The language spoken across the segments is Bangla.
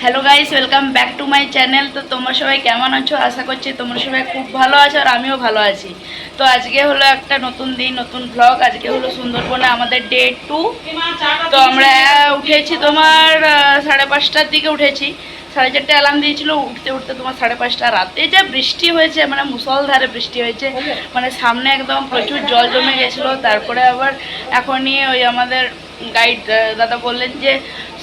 Hello guys, welcome back to my channel. তো তোমরা সবাই কেমন আছো? আশা করছি তোমরা সবাই খুব ভালো আছো আর আমিও ভালো আছি। তো আজকে হলো একটা নতুন দিন, নতুন ব্লগ। আজকে হলো সুন্দরবনে আমাদের ডে 2। তো আমরা উঠেছি তোমার 5:30টার দিকে উঠেছি। 4:30 অ্যালার্ম দিয়েছিল, উঠতে উঠতে তোমার 5:30। রাতে যা বৃষ্টি হয়েছে, মানে মুষলধারে বৃষ্টি হয়েছে, মানে সামনে একদম প্রচুর জল জমে গেছিলো। তারপরে আবার এখনই ওই আমাদের গাইড দাদা বললেন যে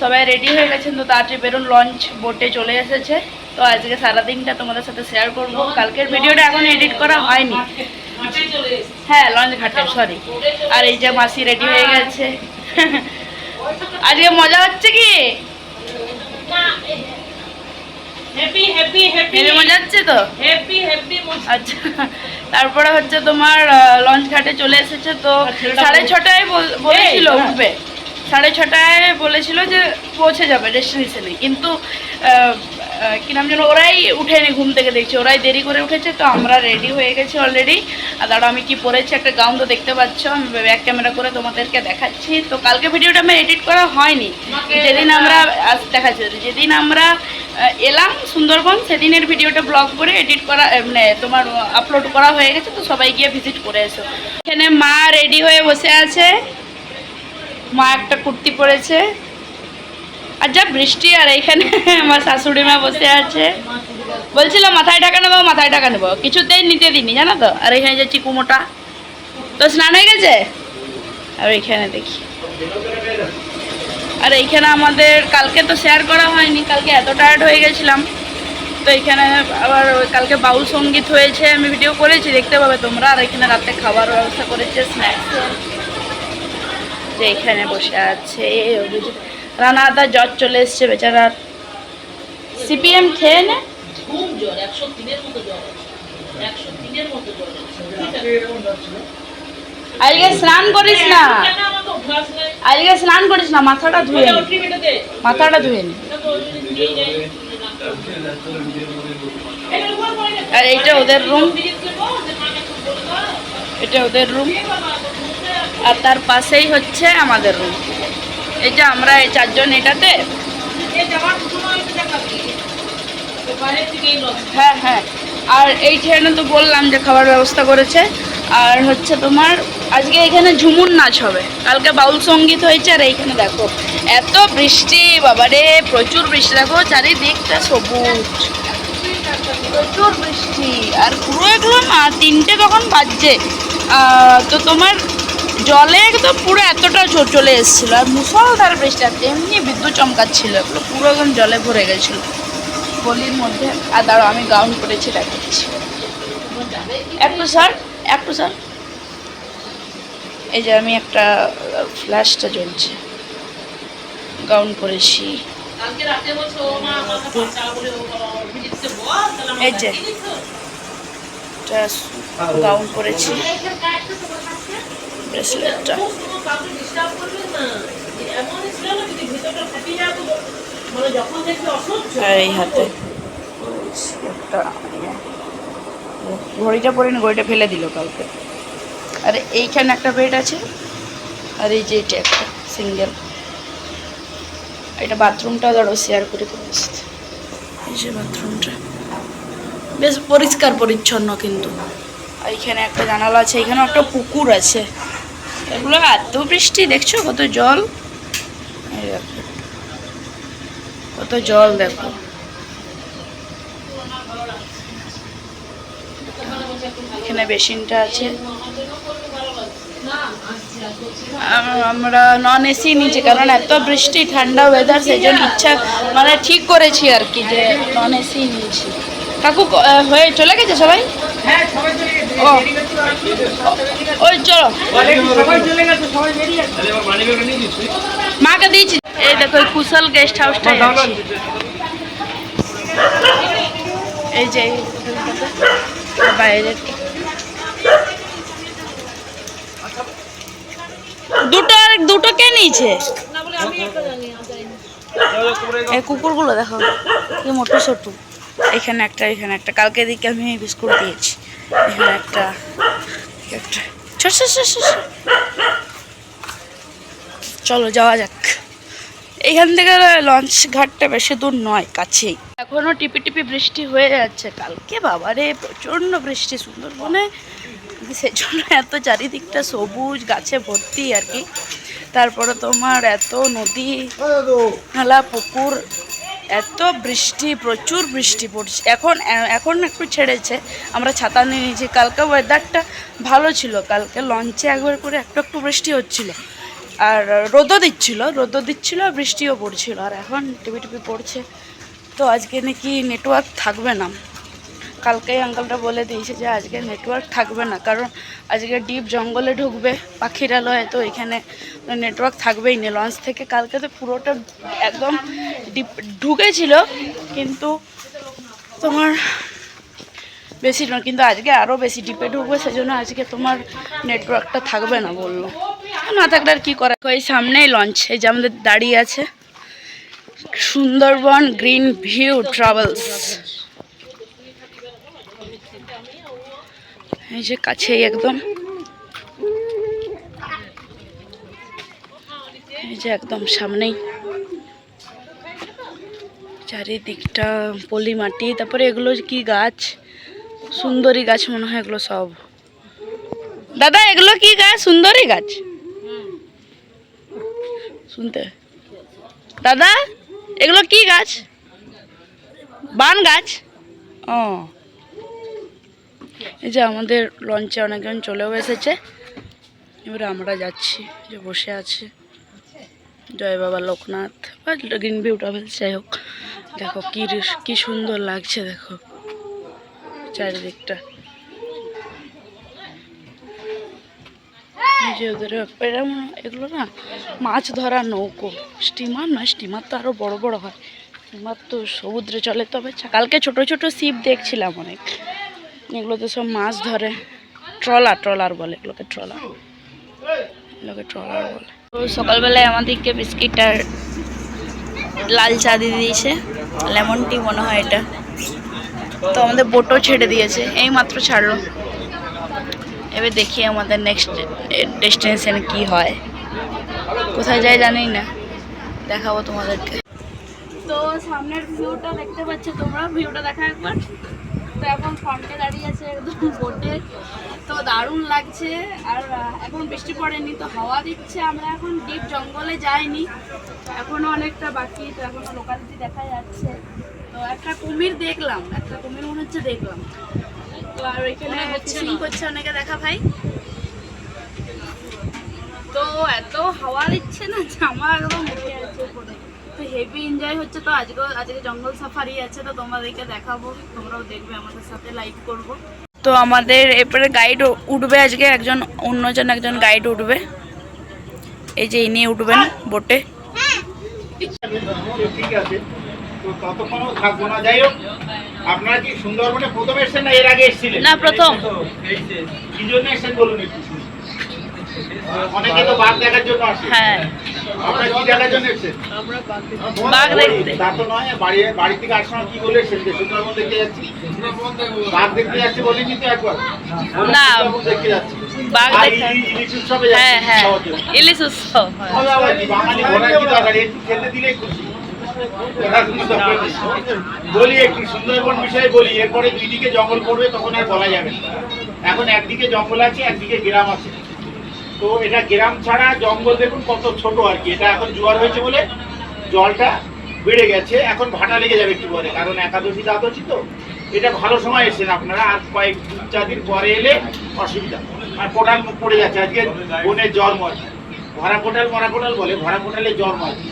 সবাই রেডি হয়ে গেছেন, তো তাড়াতাড়ি বেরোন, লঞ্চ বোটে চলে এসেছে। তো আজকে সারাদিনটা তোমাদের সাথে শেয়ার করবো। কালকের ভিডিওটা এখন এডিট করা হয়নি। হ্যাঁ, লঞ্চ ঘাটে, সরি। আর এই যে মাসি রেডি হয়ে গেছে। আজকে মজা হচ্ছে কি? মজা হচ্ছে তো? আচ্ছা, তারপরে হচ্ছে তোমার লঞ্চ ঘাটে চলে এসেছে। তো 6:30টায় বলেছিল উঠবে, 6:30টায় বলেছিল যে পৌঁছে যাবে ডেস্টিনেশনে, কিন্তু কি নাম যেন, ওরাই উঠেনি ঘুম থেকে, দেখছি ওরাই দেরি করে উঠেছে। তো আমরা রেডি হয়ে গেছি অলরেডি। আর দাঁড়া, আমি কি পরেছি, একটা গাউন তো দেখতে পাচ্ছ, আমি ব্যাক ক্যামেরা করে তোমাদেরকে দেখাচ্ছি। তো কালকে ভিডিওটা আমার এডিট করা হয়নি, যেদিন আমরা দেখাচ্ছি, যেদিন আমরা এলাম সুন্দরবন সেদিনের ভিডিওটা ব্লগ করে এডিট করা, মানে তোমার আপলোড করা হয়ে গেছে। তো সবাই গিয়ে ভিজিট করে এসো। এখানে মা রেডি হয়ে বসে আছে, মা একটা কুর্তি পরেছে। আর যা বৃষ্টি, আর এইখানে আমার শাশুড়ি মা বসে আছে। বলছিল মাথায় ঢাকা নেবো, মাথায় ঢাকা নেবো, কিছুতেই নিতে দিনি, জানো তো। আর এখানে যে চিকুমোটা, তো স্নান হয়ে গেছে। আর এইখানে দেখি, আর এইখানে আমাদের কালকে তো শেয়ার করা হয়নি, কালকে এত টায়ার্ড হয়ে গেছিলাম। তো এখানে আবার কালকে বাউল সঙ্গীত হয়েছে, আমি ভিডিও করেছি, দেখতে পাবে তোমরা। আর এখানে রাতে খাবার ব্যবস্থা করেছে, স্ন্যাক্স। যে এখানে বসে আছে রানা আদা, জ্বর চলে এসছে বেচারার। সিপিএম খেয়ে নে। আজকে স্নান করিস না, আজকে স্নান করিস না, মাথাটা ধুয়ে নে, মাথাটা ধুয়ে নে। আর এইটা ওদের রুম, এটা ওদের রুম। আর তার পাশেই হচ্ছে আমাদের রুম। এই যে আমরা এই 4 জন এটাতে। হ্যাঁ হ্যাঁ, আর এইখানে তো বললাম যে খাবার ব্যবস্থা করেছে। আর হচ্ছে তোমার আজকে এখানে ঝুমুর নাচ হবে, কালকে বাউল সঙ্গীত হয়েছে। আর এইখানে দেখো এত বৃষ্টি, বাবারে প্রচুর বৃষ্টি, দেখো চারিদিকটা সবুজ, প্রচুর বৃষ্টি। আর পুরো এগুলো না 3টে তখন বাজছে, তো তোমার জলে একদম পুরো এতটা চলে এসেছিলো। আর মুষলধার বৃষ্টি, আর এমনি বিদ্যুৎ চমকাচ্ছিল, এগুলো পুরো একদম জলে ভরে গেছিলো গলির মধ্যে। আর দাঁড়াও, আমি গাউন পরেছি দেখাচ্ছি, একটু স্যার, একটু স্যার। এই যে আমি একটা ফ্ল্যাশটা জ্বলছে, গাউন পরেছি। এই যে গাউন পরেছি, ব্রেসলেটটা আর এই হাতে একটা ঘড়িটা পরিনি, ঘড়িটা ফেলে দিল কালকে। আর এইখানে একটা বেড আছে, আর এই যে এটা একটা সিঙ্গেল। এটা বাথরুমটা ধরো শেয়ার করে তোমার সাথে। এই যে বাথরুমটা বেশ পরিষ্কার পরিচ্ছন্ন, কিন্তু এইখানে একটা জানালা আছে, এখানে একটা পুকুর আছে। এগুলো এত বৃষ্টি, দেখছো কত জল, কত জল দেখো। এখানে বেসিনটা আছে। আমরা নন এসি নিচে, কারণ এত বৃষ্টি, ঠান্ডা ওয়েদার, সেই জন্য ইচ্ছা মানে ঠিক করেছি আর কি, যে নন এসি নিয়েছি। কাকু হয়ে চলে গেছে সবাই? ও ওই চলো, মাকে দিয়েছি। এই দেখো কুশল গেস্ট হাউসটা, এই যে বাইরে দুটো কে নিয়েছে? এই কুকুরগুলো দেখো কি মোটু ছোটু। এখানে একটা, এখানে একটা, কালকে দিকে আমি বিস্কুট দিয়েছি। এখানে একটা, একটা চলো যাওয়া যাক। এইখান থেকে লঞ্চ ঘাটটা বেশি দূর নয়, কাছেই। এখনো টিপি টিপি বৃষ্টি হয়ে যাচ্ছে। কালকে বাবারে প্রচণ্ড বৃষ্টি সুন্দরবনে, সেজন্য এত চারিদিকটা সবুজ গাছে ভর্তি আর কি। তারপরে তোমার এত নদী নালা পুকুর, এত বৃষ্টি, প্রচুর বৃষ্টি পড়ছে। এখন একটু ছেড়েছে, আমরা ছাতা নিয়ে নিয়েছি। কালকে ওয়েদারটা ভালো ছিল, কালকে লঞ্চে একবার করে একটু বৃষ্টি হচ্ছিল, আর রোদও দিচ্ছিল বৃষ্টিও পড়ছিল। আর এখন টিপি টিপি পড়ছে। তো আজকে নাকি নেটওয়ার্ক থাকবে না। কালকেই আঙ্কেলটা বলে দিয়েছে যে আজকে নেটওয়ার্ক থাকবে না, কারণ আজকে ডিপ জঙ্গলে ঢুকবে পাখিরালয়, তো এখানে নেটওয়ার্ক থাকবেই না। লঞ্চ থেকে কালকে তো পুরোটা একদম ডিপ ঢুকেছিল, কিন্তু তোমার বেশি নয়, কিন্তু আজকে আরও বেশি ডিপে ঢুকবে, সেজন্য আজকে তোমার নেটওয়ার্কটা থাকবে না বললো। না থাকলে আর কী করা। ওই সামনেই লঞ্চ, এই যে আমাদের দাঁড়িয়ে আছে সুন্দরবন গ্রিন ভিউ ট্রাভেলস, এই যে কাছেই একদম, এই যে একদম সামনেই। চারিদিকটা পলি মাটি, তারপরে এগুলো কি গাছ, সুন্দরী গাছ মনে হয় এগুলো সব। দাদা এগুলো কি গাছ? সুন্দরী গাছ শুনতে। দাদা এগুলো কি গাছ? বান গাছ। ও, এই যে আমাদের লঞ্চে অনেকজন চলেও এসেছে, এবারে আমরা যাচ্ছি। যে বসে আছে জয় বাবা লোকনাথ বা গ্রিন ভিউ ট্রাভেলস, যাই হোক। দেখো কি সুন্দর লাগছে, দেখো চারিদিকটা। যে ওদের এগুলো না মাছ ধরা নৌকো, স্টিমার নয়, স্টিমার তো আরও বড় বড় হয়, স্টিমার তো সমুদ্রে চলে। তবে কালকে ছোট ছোট শিপ দেখছিলাম অনেক, এগুলোতে সব মাছ ধরে। ট্রলার বলে এগুলোকে, ট্রলার বলে। তো সকালবেলায় আমাদেরকে বিস্কিট আর লাল চা দিয়ে দিয়েছে, লেমন টি মনে হয় এটা। তো আমাদের বোটও ছেড়ে দিয়েছে, এই মাত্র ছাড়লো। এবার দেখি আমাদের নেক্সট ডেস্টিনেশন কি হয়, কোথায় যায় জানি না, দেখাবো তোমাদেরকে। তো সামনের ভিউটা দেখতে পাচ্ছ তোমরা, ভিউটা দেখা একবার। তো এখন ফ্রন্টে দাঁড়িয়ে আছে একদম বোটে, তো দারুণ লাগছে। আর এখন বৃষ্টি পড়েনি, তো হাওয়া দিচ্ছে। আমরা এখন ডিপ জঙ্গলে যাইনি, এখনও অনেকটা বাকি, তো এখনও লোকালিটি দেখা যাচ্ছে। তো একটা কুমির দেখলাম, মনে হচ্ছে দেখলাম। তো আর ওইখানে ফিশিং করছে অনেকে, দেখা ভাই। তো এত হাওয়া দিচ্ছে না, জামা একদম উঠে আছে উপরে। তো হেভি এনজয় হচ্ছে। তো আজকে জঙ্গল সাফারি আছে, তো তোমাদেরকে দেখাবো, তোমরাও দেখবে, আমাদের সাথে লাইভ করব। তো আমাদের এরপরে গাইড উঠবে আজকে, একজন গাইড উঠবে, এই যে ইনি উঠবেন বোটে। ঠিক আছে, তো ততক্ষণও থাকবো না। যাই হোক, আপনারা কি সুন্দরবনে প্রথম এসেছেন না এর আগে এসেছিলেন? না, প্রথম। কি জন্য এসেছেন বলুন একটু। অনেকে তো বাঘ দেখার জন্য আসে। হ্যাঁ, আপনারা কি দেখার জন্য এসেছেন? বাঘ দেখতে। তা তো নয়, বাড়ি থেকে আসার সময় কি বলে এসেছেন যে সুন্দরবন দেখতে যাচ্ছি, বাঘ দেখতে যাচ্ছি বলেনি তো একবার? না, দেখতে যাচ্ছি বাঘ দেখতে। ইলিশ উৎসবে হ্যাঁ হ্যাঁ, যাচ্ছি। ইলিশ উৎসব। বাঙালি ঘোরার কি দরকার, একটু খেতে দিলেই খুশি। বলি একটু সুন্দরবন বিষয়ে বলি, এরপরে দুই দিকে জঙ্গল পড়বে, তখন আর বলা যাবে না। এখন একদিকে জঙ্গল আছে, একদিকে গ্রাম আছে। তো এটা গ্রাম ছাড়া জঙ্গল দেখুন কত ছোট আর কি। এটা এখন জোয়ার হয়েছে বলে জলটা বেড়ে গেছে, এখন ভাটা লেগে যাবে একটু পরে, কারণ একাদশী দ্বাদশী তো। এটা ভালো সময় এসেছেন আপনারা, আর কয়েক 2-4 দিন পরে এলে অসুবিধা। আর কোটাল মুখ পড়ে যাচ্ছে, আজকে বনের জন্ম আছে, মরা কোটাল বলে, ভরা কোটালে জন্ম আছে।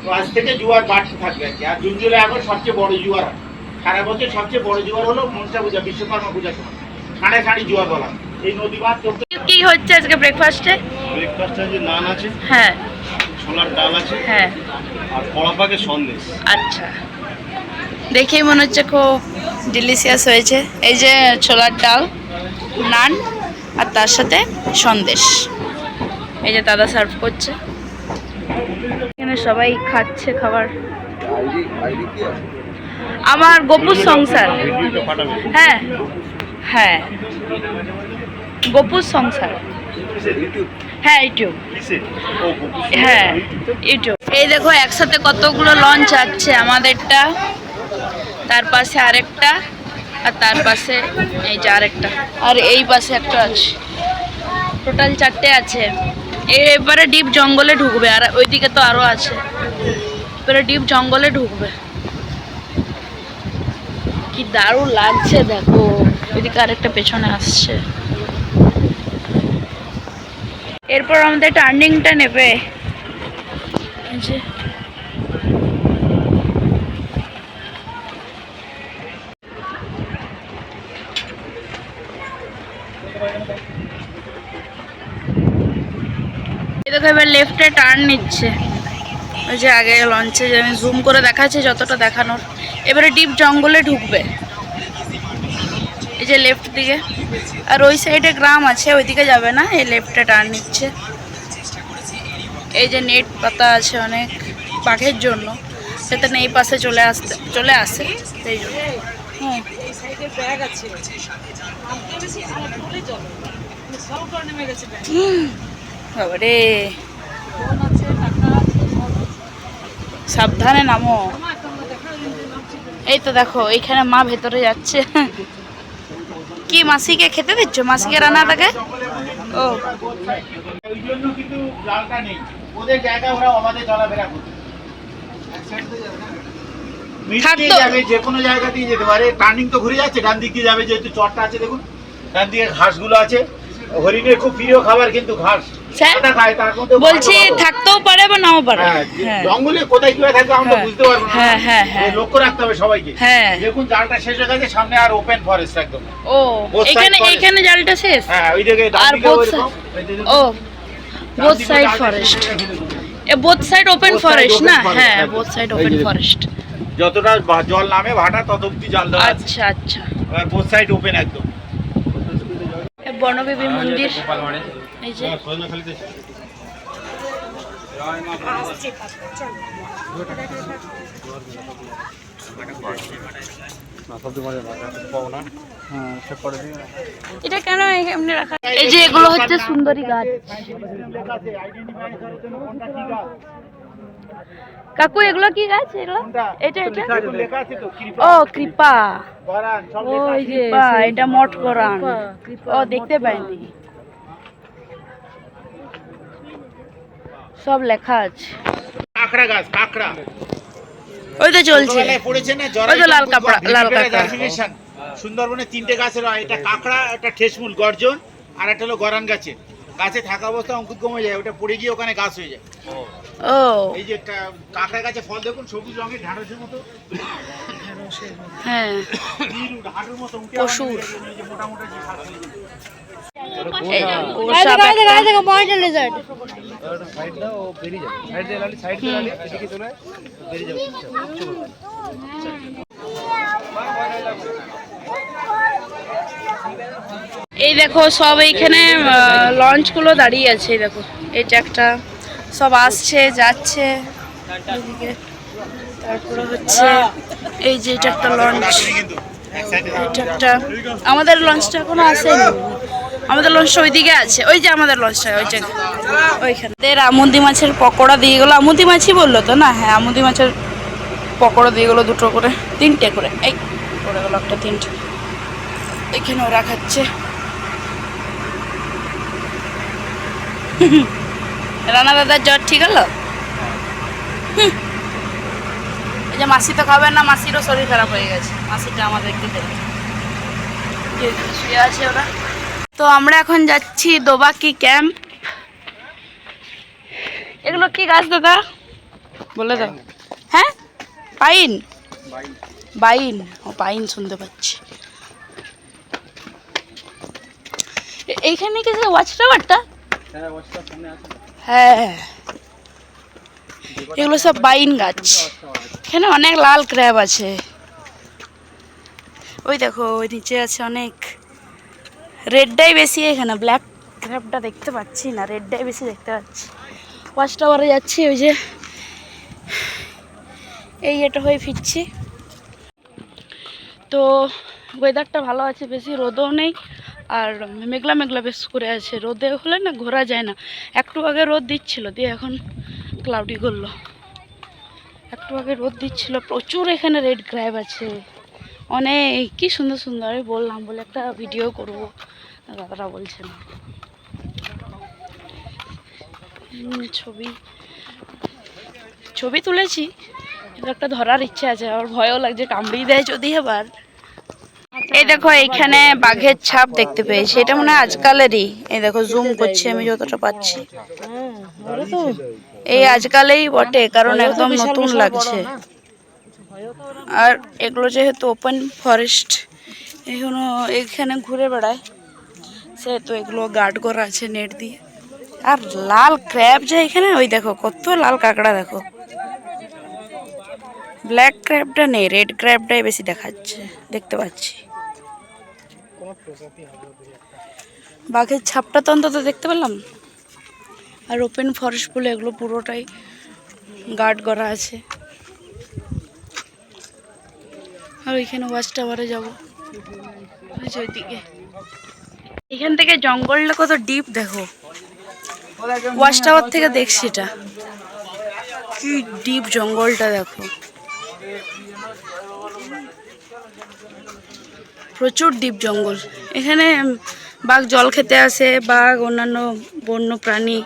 তো আজ থেকে জোয়ার বাড়তে থাকবে আর কি। আর জুন জুলাই এখন সবচেয়ে বড় জোয়ার হয়, সারা বছর সবচেয়ে বড় জোয়ার হলো মনসা পূজা, বিশ্বকর্মা পূজার সময় ছাড়ে জোয়ার বলা। এই নদী বাঁধ কি হচ্ছে আজকে ব্রেকফাস্টে? যে নান আছে, হ্যাঁ, ছোলার ডাল আছে, হ্যাঁ, আর কড়া পাকের সন্দেশ। আচ্ছা, দেখেই মনে হচ্ছে খুব ডিলিশিয়াস হয়েছে। এই যে ছোলার ডাল, নান, আর তার সাথে সন্দেশ। এই যে দাদা সার্ভ করছে, এখানে সবাই খাচ্ছে খাবার। আমার গোপুর সংসার। হ্যাঁ হ্যাঁ, গোপুর সংসার। হ্যাঁ, ইউটিউব। হ্যাঁ, ইউটিউব। এই দেখো একসাথে কতগুলো লঞ্চ আছে, আমাদেরটা, তার পাশে আরেকটা, আর তার পাশে এই যে আরেকটা, আর এই পাশে একটা আছে, টোটাল 4টে আছে। এবারে ডিপ জঙ্গলে ঢুকবে, আর ওইদিকে তো আরো আছে, এবারে ডিপ জঙ্গলে ঢুকবে। কি দারুণ লাগছে দেখো, ওইদিকে আরেকটা পেছনে আসছে। এরপর আমাদের টার্নিংটা নেবে, এই যে দেখো এবার লেফটে টার্ন নিচ্ছে, ওই যে আগে লঞ্চে যে আমি জুম করে দেখাচ্ছি যতটা দেখানোর। এবারে ডিপ জঙ্গলে ঢুকবে, এই যে লেফট দিকে, আর ওই সাইডে গ্রাম আছে, ওইদিকে যাবে না, এই লেফটে টার্ন নিচ্ছে। এই যে নেট পাতা আছে অনেক বাঘের জন্য, যাতে না এই পাশে চলে আসে সেই জন্য। হ্যাঁ বাবারে, সাবধানে নামো। এই তো দেখো এইখানে মা ভেতরে যাচ্ছে। কি মাসিকে খেতে দিচ্ছ? মাসিকে রান্নাটাকে? ও ওই জন্য কিন্তু লালটা নেই, ওদের জায়গা ওরা আমাদের চলাফেরা করবে। মিটকে যাবে, যে কোনো জায়গা দিয়ে যেতে পারে। টার্নিং তো ঘুরে যাচ্ছে, ডান দিক দিয়ে যাবে, যেহেতু চটটা আছে দেখুন, ডান দিকে ঘাসগুলো আছে। হরিণের খুব প্রিয় খাবার কিন্তু ঘাস, খায়। তার মধ্যে বলছি থাকতেও পারে বা নাও পারে। জঙ্গলে কোথায় কিভাবে থাকবে আমরা বুঝতে পারবো না, লক্ষ্য রাখতে হবে সবাইকে। দেখুন জালটা শেষ হয়ে গেছে, সামনে আর ওপেন ফরেস্ট একদম। ও এইখানে জালটা শেষ, হ্যাঁ ওই দিকে আর ও both side forest, both side open forest না? হ্যাঁ বোথ সাইড ওপেন ফরেস্ট। যতটা জল নামে ভাটা তত অব্দি জাল দেওয়া আছে। আচ্ছা আচ্ছা, আর বোথ সাইড ওপেন একদম। বনবিবি মন্দির, এই যে এটা কেন এমনি রাখা? এই যে এগুলো হচ্ছে সুন্দরী গাছ। কাকু এগুলো কি গাছ? এগুলো এটা ও কৃপা, ওই যে এটা মঠ করান। ও দেখতে পাইনি, সব লেখা আছে। কাঁকড়া গাছ, কাঁকড়া ওই তো চলছে, পড়েছে না? ওই তো লাল কাপড়, লাল কাঁকড়া। সুন্দরবনে 3টে গাছের, একটা কাঁকড়া, একটা ঠেসমূল গর্জন, আর একটা হলো গরান গাছে। গাছে থাকা অবস্থা অঙ্কুর কমে যায়, ওটা পড়ে গিয়ে ওখানে গাছ হয়ে যায়। ও এই যে কাঁকড়া গাছে ফল দেখুন, সবুজ রঙের, ঢাঁড়সের মতো। হ্যাঁ হাঁটুর মতো উঠে পশুর। মোটা মোটা যে ঘাস হয়ে যায়। এই দেখো সব এইখানে লঞ্চ গুলো দাঁড়িয়ে আছে, এই দেখো এটা একটা, সব আসছে যাচ্ছে এদিকে। তারপরে হচ্ছে এই যে এটা একটা লঞ্চ, এটা একটা, আমাদের লঞ্চটা এখনো আসেনি, আমাদের লঞ্চটা ওইদিকে আছে, ওই যে আমাদের লঞ্চটা ওই জায়গায়, ওইখানে। আমুদি মাছের পকোড়া দিয়ে গেলো, আমুদি মাছই বললো তো না? হ্যাঁ আমুদি মাছের পকোড়া দিয়ে গেলো, 2টো করে, 3টে করে, এই পড়ে গেলো একটা, 3টে এখানে ওরা খাচ্ছে। রানা দাদার জ্বর ঠিক হলো? এই যে মাসি তো খাবেন না, মাসিরও শরীর খারাপ হয়ে গেছে, মাসিটা আমাদেরকে দেখে শুয়ে আছে ওরা। তো আমরা এখন যাচ্ছি দোবাকি ক্যাম্প। এগুলো কি গাছ দাদা বলে দাও? হ্যাঁ পাইন, বাইন, ও পাইন শুনতে পাচ্ছি। এইখানে কি ওয়াচ টাওয়ারটা? হ্যাঁ এগুলো সব বাইন গাছ। এখানে অনেক লাল ক্র্যাব আছে, ওই দেখো ওই নিচে আছে অনেক। রেডটাই বেশি এখানে, ব্ল্যাক ক্র্যাবটা দেখতে পাচ্ছি না, রেডটাই বেশি দেখতে পাচ্ছি। ওয়াচ টাওয়ারে যাচ্ছি, ওই যে এই এটা হয়ে ফিরছি। তো ওয়েদারটা ভালো আছে, বেশি রোদও নেই, আর মেঘলা মেঘলা বেশ করে আছে। রোদে হলে না ঘোরা যায় না, একটু আগে রোদ দিচ্ছিল, দিয়ে এখন ক্লাউডি করলো। একটু আগে রোদ দিচ্ছিল, প্রচুর এখানে রেড ক্র্যাব আছে অনেক, কি সুন্দর সুন্দর। আমি বললাম বলে একটা ভিডিও করবো, দাদারা বলছে না। ছবি ছবি তুলেছি, কিন্তু একটা ধরার ইচ্ছে আছে, আমার ভয়ও লাগছে কামড়িয়ে দেয় যদি আবার। এই দেখো এইখানে বাঘের ছাপ দেখতে পেয়েছি, এটা মনে হয় আজকালেরই। এই দেখো জুম করছি আমি যতটা পাচ্ছি, এই আজকালেই বটে, কারণ একদম নতুন লাগছে। আর এগুলো যেহেতু ওপেন ফরেস্ট, এখানে ঘুরে বেড়ায়, সেহেতু এগুলো গার্ড করা আছে নেট দিয়ে। আর লাল ক্র্যাব যে এখানে, ওই দেখো কত লাল কাঁকড়া, দেখো ব্ল্যাক ক্র্যাবটা নেই, রেড ক্র্যাবটাই বেশি দেখাচ্ছে, দেখতে পাচ্ছি। বাঘের ছাপটা তো অন্তত দেখতে পেলাম। আর ওপেন ফরেস্ট বলে এগুলো পুরোটাই গার্ড করা আছে। আর ওইখানে ওয়াচ টাওয়ারে যাবো, ওইদিকে। এখান থেকে জঙ্গলটা কত ডিপ দেখো, ওয়াচ টাওয়ার থেকে দেখছি এটা কি ডিপ জঙ্গলটা দেখো, প্রচুর ডিপ জঙ্গল। এখানে বাঘ জল খেতে আসে, বাঘ অন্যান্য বন্য প্রাণী।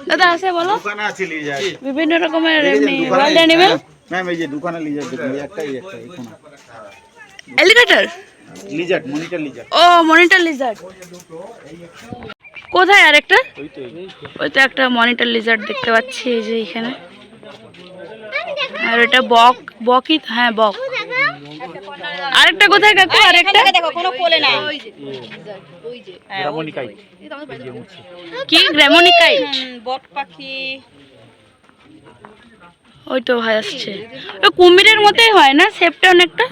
দাদা আছে বলো, দোকানে আছে লিজার্ড, বিভিন্ন রকমের এমনি ওয়াইল্ড অ্যানিমেল। ম্যাম এই যে দোকানে লিজার্ড দেখুন, একটাই এখানে এলিগেটর, লিজার্ড, মনিটর লিজার্ড। ও মনিটর লিজার্ড কোথায়? আর একটা ওই তো একটা মনিটর লিজার্ড দেখতে পাচ্ছি, এই যে এখানে। আর এটা বকই, হ্যাঁ বক। আরেকটা কোথায় কাকু? আরেকটা দেখো কোনো কোলে নাই। গ্রামনিকাই, কি গ্রামনিকাইট? বট পাখি। ওই তো ভাই আসছে, ওই কুমিরের মতোই হয় না শেপটা অনেকটা?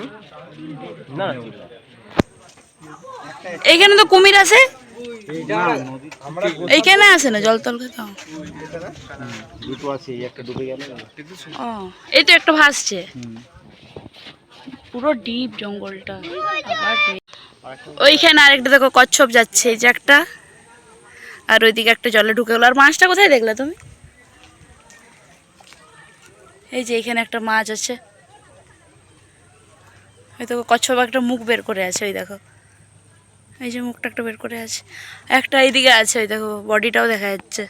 না এইখানে তো কুমির আছে, এইখানে আছে না জল তল খেতে? দুটো আছে, এই একটা ডুবে গেল। ও এই তো একটা ভাসছে, পুরো ডিপ জঙ্গলটা। ওইখানে আরেকটা দেখো কচ্ছপ যাচ্ছে, এই যে একটা, আর ওইদিকে একটা জলে ঢুকে গেলো। আর মাছটা কোথায় দেখলে তুমি? এই যে এখানে একটা মাছ আছে, ওই দেখো কচ্ছপ একটা মুখ বের করে আছে, ওই দেখো এই যে মুখটা একটা বের করে আছে, একটা এইদিকে আছে, ওই দেখো বডিটাও দেখা যাচ্ছে,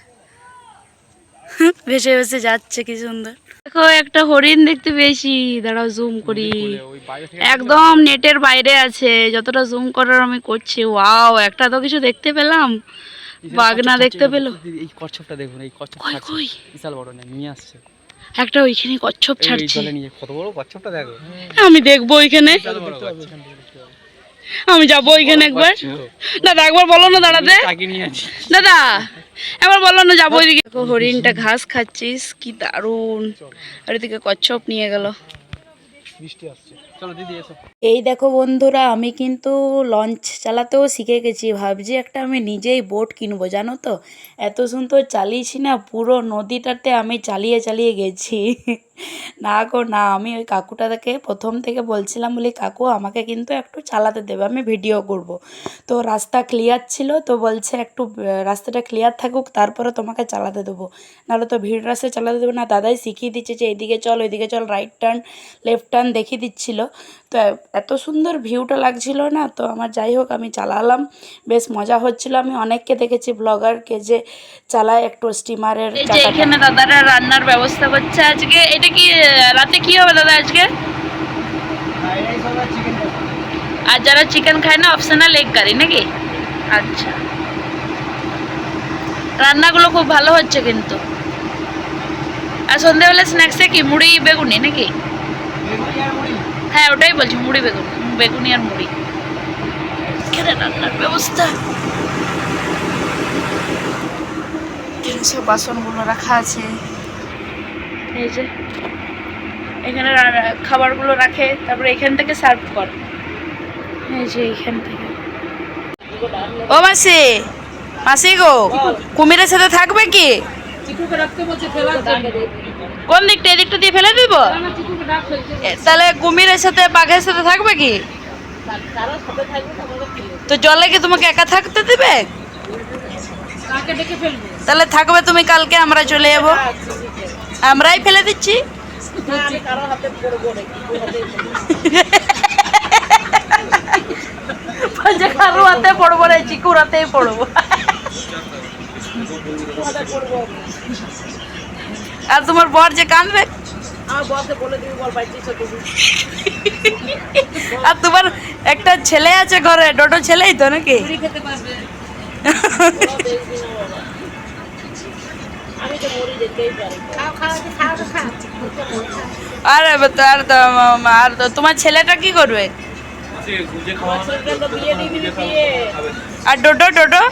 ভেসে ভেসে যাচ্ছে, কি সুন্দর। দেখো একটা হরিণ দেখতে পেয়েছি, দাঁড়াও জুম করি, একদম নেটের বাইরে আছে, যতটা জুম করার আমি করছি। ওয়াও, একটা তো কিছু দেখতে পেলাম, বাঘ না দেখতে পেলো। এই কচ্ছপটা দেখুন, এই কচ্ছপ কই ছাড়ছে, কই? বিশাল বড় না, নিয়ে আসছে একটা ওইখানে কচ্ছপ এই ছাড়ছে, জলে নিয়ে। কত বড় কচ্ছপটা দেখো, আমি দেখবো ওইখানে, বিশাল বড় বাচ্চা। আমি যাবো ওইখানে একবার। দাদা একবার বলো না দাঁড়াতে, টাকি নিয়ে আছি। দাদা একবার বলো না যাবো ওইদিকে। দেখো হরিণটা ঘাস খাচ্ছিস, কি দারুণ। আর এদিকে কচ্ছপ নিয়ে গেল। বৃষ্টি আসছে, চলো দিদি এসো। এই দেখো বন্ধুরা, আমি কিন্তু লঞ্চ চালাতেও শিখে গেছি। ভাবছি একটা আমি নিজেই বোট কিনবো, জানো তো। এত সুন্দর চালিয়েছি না, পুরো নদীটাতে আমি চালিয়ে চালিয়ে গেছি। না গো না, আমি ওই কাকুটাকে প্রথম থেকে বলছিলাম, বলি কাকু আমাকে কিন্তু একটু চালাতে দেবে, আমি ভিডিও করব। তো রাস্তা ক্লিয়ার ছিল, তো বলছে একটু রাস্তাটা ক্লিয়ার থাকুক তারপরে তোমাকে চালাতে দেবো, নাহলে তো ভিড় রাস্তায় চালাতে দেবো না। দাদাই শিখিয়ে দিচ্ছে যে এইদিকে চল, ওইদিকে চল, রাইট টার্ন, লেফট টার্ন দেখিয়ে দিচ্ছিল। তো এত সুন্দর ভিউটা লাগছিল না, তো আমার যাই হোক আমি চালালাম, বেশ মজা হচ্ছিল। আমি অনেককে দেখেছি ব্লগারকে যে চালায় একটু স্টিমারের। এখানে দাদারা রান্নার ব্যবস্থা করছে আজকে। এটা কি রাতে কি হবে দাদা আজকে? আর যারা চিকেন খায় না অপশনাল এগ কারি নাকি? আচ্ছা, রান্নাগুলো খুব ভালো হচ্ছে কিন্তু। আর সন্ধ্যাবেলা স্ন্যাক্সে কি মুড়ি বেগুনি নাকি? হ্যাঁ ওটাই বলছি, মুড়ি বেগুনি আর মুড়ি। এখানে রান্নার ব্যবস্থা, এখানে সব বাসনগুলো রাখা আছে, এই যে এখানে খাবারগুলো রাখে, তারপরে এখান থেকে সার্ভ করে, এই যে এখান থেকে। ও মাসি, মাসি গো, কুমিরের সাথে থাকবে কি? কোন দিকটা? এদিকটা দিয়ে ফেলে দিব? তাহলে কুমিরের সাথে বাঘের সাথে থাকবে কি? তো জলে কি তোমাকে একা থাকতে দিবে? তাহলে থাকবে তুমি, কালকে আমরা চলে যাবো। আমরাই ফেলে দিচ্ছি। বলছে কারো হাতে পড়বো রে, চিকুর হাতেই পড়বো। আর তোমার বর যে কাঁদবে, আর তোমার একটা ছেলে আছে ঘরে, ডোডো ছেলেই তো নাকি? আর তোমার ছেলেটা কি করবে? আর ডোডো ডোডো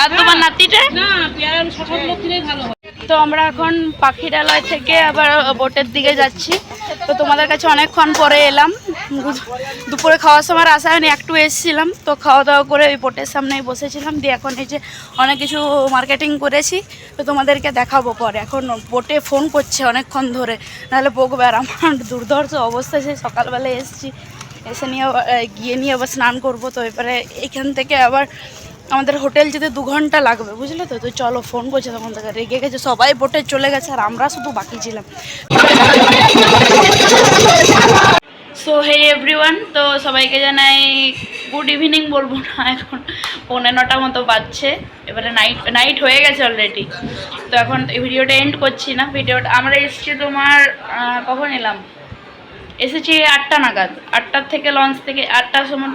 আর তোমার নাতিটা? তো আমরা এখন পাখিরালয় থেকে আবার বোটের দিকে যাচ্ছি। তো তোমাদের কাছে অনেকক্ষণ পরে এলাম, দুপুরে খাওয়ার সময় আসা হয়নি, একটু এসেছিলাম। তো খাওয়া দাওয়া করে ওই বোটের সামনেই বসেছিলাম, দিয়ে এখন এই যে অনেক কিছু মার্কেটিং করেছি, তো তোমাদেরকে দেখাবো পরে। এখন বোটে ফোন করছে অনেকক্ষণ ধরে, নাহলে বকবে। আর আমার দুর্ধর্ষ অবস্থা, সেই সকালবেলায় এসেছি, এসে নিয়ে গিয়ে নিয়ে আবার স্নান করবো। তো এবারে এইখান থেকে আবার আমাদের হোটেল যেতে 2 ঘন্টা লাগবে, বুঝলে তো? তো চলো, ফোন করছে তখন থেকে, রেগে গেছে, সবাই বোটে চলে গেছে আর আমরা শুধু বাকি ছিলাম। সো হে এভরিওয়ান, তো সবাইকে জানাই গুড ইভিনিং, বলবো না, এখন 9:15 মতো বাজছে। এবারে নাইট হয়ে গেছে অলরেডি। তো এখন এই ভিডিওটা এন্ড করছি না। ভিডিওটা আমরা এসেছি তোমার কখন এলাম, এসেছি 8টা নাগাদ। 8টার থেকে লঞ্চ থেকে 8টার সময়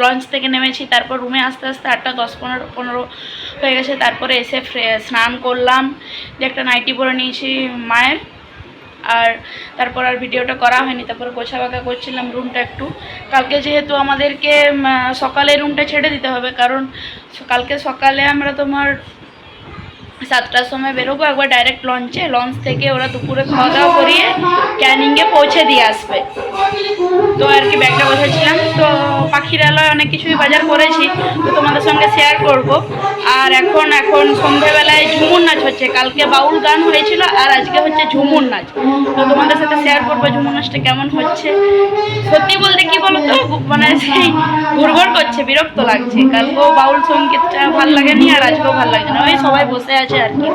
লঞ্চ থেকে নেমেছি। তারপর রুমে আস্তে আস্তে 8টা 10-15 হয়ে গেছে। তারপরে এসে স্নান করলাম, যে একটা নাইটি পরে নিয়েছি মায়ের। আর তারপর আর ভিডিওটা করা হয়নি। তারপর গোছাবাগা করছিলাম রুমটা একটু। কালকে যেহেতু আমাদেরকে সকালে রুমটা ছেড়ে দিতে হবে, কারণ কালকে সকালে আমরা তোমার 7টার সময় বেরোবো একবার ডাইরেক্ট লঞ্চে। লঞ্চ থেকে ওরা দুপুরে খাওয়া দাওয়া করিয়ে ক্যানিংয়ে পৌঁছে দিয়ে আসবে। তো আর কি ব্যাগটা বসেছিলাম। তো পাখিরালয় অনেক কিছুই বাজার করেছি, তো তোমাদের সঙ্গে শেয়ার করব। আর এখন সন্ধেবেলায় ঝুমুর নাচ হচ্ছে। কালকে বাউল গান হয়েছিল আর আজকে হচ্ছে ঝুমুর নাচ। তো তোমাদের সাথে শেয়ার করবো ঝুমুর নাচটা কেমন হচ্ছে। সত্যি বলতে কি বলো তো, মানে সেই ঘুরঘুর করছে, বিরক্ত লাগছে। কালকেও বাউল সঙ্গীতটা ভাল লাগেনি আর আজকেও ভাল লাগছে না, ওই সবাই বসে আছে আর কি।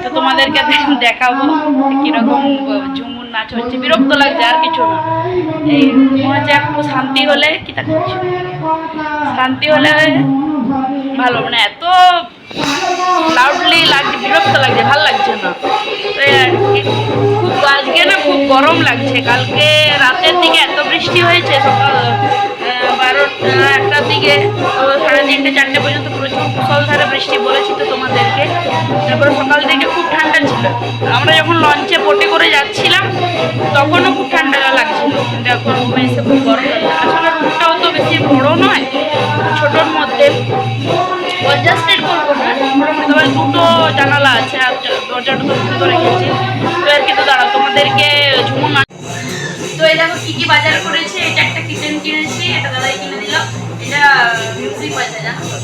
তো তোমাদেরকে দেখাবো কীরকম ঝুমুর নাচ হচ্ছে। বিরক্ত লাগছে আর কিছু না, এই মনে হচ্ছে একটু শান্তি হলে কি তা করছি, শান্তি হলে ভালো, মানে এত লাউডলি লাগছে, বিরক্ত লাগছে, ভাল লাগছে না। তো আর কি, খুব আজকে না খুব গরম লাগছে। কালকে রাতের দিকে এত বৃষ্টি হয়েছে, সকাল 12-1টার দিকে, 3:30-4টে পর্যন্ত প্রচুর মুষলধারে বৃষ্টি, বলেছি তো তোমাদেরকে। তারপরে সকাল থেকে খুব ঠান্ডা ছিল। আমরা যখন লঞ্চে বোটে করে যাচ্ছিলাম তখনও খুব ঠান্ডা লাগছিল, কিন্তু এখন রুমে এসে খুব গরম লাগছে। আসলে রুমটাও তো বেশি বড় নয়, ছোটোর মধ্যে, অ্যাডজাস্টেড করবো না, তবে 2টো জানালা আছে আর দরজাটা তো বন্ধ রেখেছি। তো আর কি, তো দাঁড়াও তোমাদেরকে ঝুমুর নাচ। তো এই দেখো কী কী বাজার করেছি। এটা একটা কিচেন কিনেছি, এটা দাদাই কিনে দিল। এটা মিউজিক বাজে, জানো তো?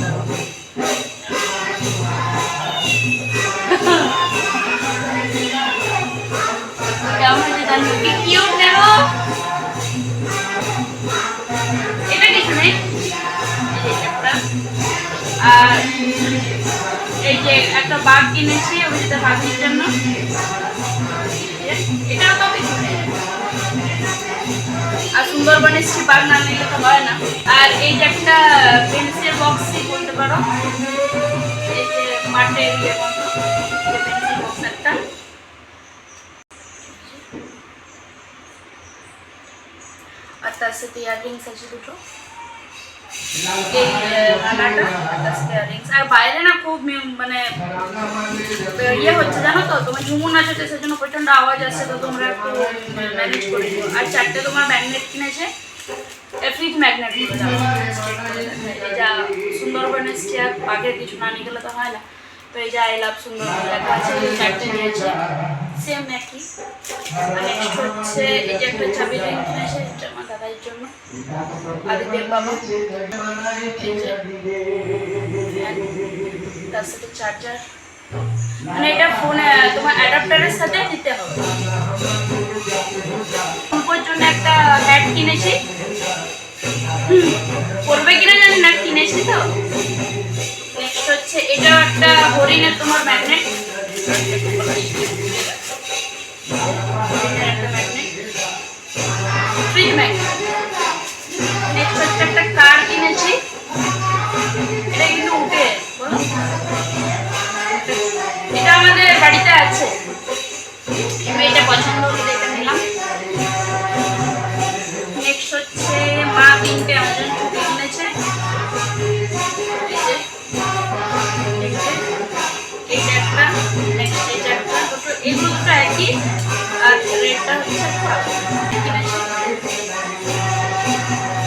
কেমন হয়েছে জানো? কি কিউট দেখো। এটা কিছু নেই, আর এই যে একটা বাগ কিনেছি ওইটা ভাবির জন্য, এটাও তো কিছু নেই। আর সুন্দরবনের বাগ না নিলে তো হয় না। আর এই যে একটা পেন্সিল বক্সই বলতে পারো, এই যে মাটির ইয়ে মতো পেন্সিল বক্স একটা। আর তার সাথে ইয়াররিংস আছে 2টো, এই মালাটা আর তার সাথে ইয়াররিংস। আর বাইরে না খুব মানে ইয়ে হচ্ছে, জানো তো, তোমার ঝুমুর নাচ হচ্ছে, সেজন্য প্রচণ্ড আওয়াজ আসছে। তো তোমরা একটু ম্যানেজ করে দিও। আর 4টে তোমার ম্যাগনেট কিনেছে, ফ্রিজ ম্যাগনেট, যা সুন্দরবনের চেয়ার, বাঘের কিছু না নিয়ে গেলে তো হয় না। তো এই যে আই লাভ সুন্দরবন লেখা আছে, 4টে নিয়েছে, সেম একই। আর নেক্সট হচ্ছে এই যে একটা চাবি রিং কিনেছে, এটা আমার দাদার জন্য, আদিদেব বাবা। তার সাথে চার্জার, মানে এটা ফোনে তোমার অ্যাডাপ্টারের সাথে দিতে হবে। ওর জন্য একটা হ্যাট কিনেছি, পরবে কিনা জানি না, কিনেছি তো। নেক্সট হচ্ছে এটাও একটা হরিণের তোমার ম্যাগনেট, ফ্রি ম্যাগনেট। নেক্সট হচ্ছে একটা কার কিনেছি, এটা কিন্তু উঠে বলো, এটা আমাদের বাড়িতে আছে, এটা পছন্দ হলে এটা নিলাম। নেক্সট হচ্ছে মা 3টে আমাদের ছুটি কিনেছে, এইটা একটা, নেক্সট এইটা একটা, দুটো এগুলো দুটো একই, আর রেডটা হচ্ছে কিনেছি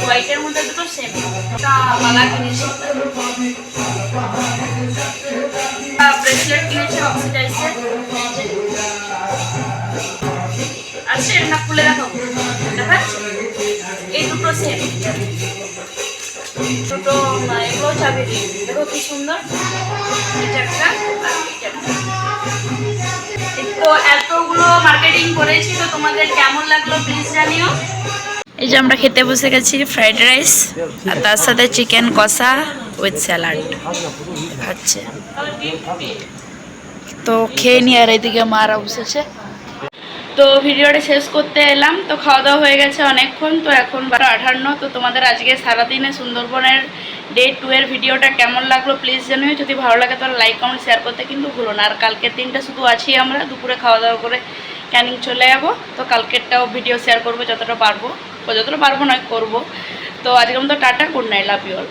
হোয়াইটের মধ্যে দুটো সেম। একটা মালা কিনেছি, ব্রেসলেট কিনেছি অক্সিডাইজের, আর সেট না খুলে দেখাবো, দেখাচ্ছি এই দুটো সেম, দুটো এগুলো চাবি রিং, দেখো কি সুন্দর, এটা একটা আর এটা একটা। তো এতগুলো মার্কেটিং করেছি, তো তোমাদের কেমন লাগলো প্লিজ জানিও। এই যে আমরা খেতে বসে গেছি ফ্রাইড রাইস, আর তার সাথে চিকেন কষা উইথ স্যালাড খাচ্ছে। তো খেয়ে নিয়ে আর এইদিকে মারা বসেছে। তো ভিডিওটা শেষ করতে এলাম, তো খাওয়া দাওয়া হয়ে গেছে অনেকক্ষণ, তো এখন 12:58। তো তোমাদের আজকে সারাদিনে সুন্দরবনের ডে 2 এর ভিডিওটা কেমন লাগলো প্লিজ জানিও। যদি ভালো লাগে তাহলে লাইক কমেন্ট শেয়ার করতে কিন্তু ভুলো না। আর কালকের দিনটা শুধু আছি আমরা, দুপুরে খাওয়া দাওয়া করে ক্যানিং চলে যাবো। তো কালকেরটাও ভিডিও শেয়ার করবো যতটা পারবো, নয় করবো। তো আজকের মতো tata, good night, love you all.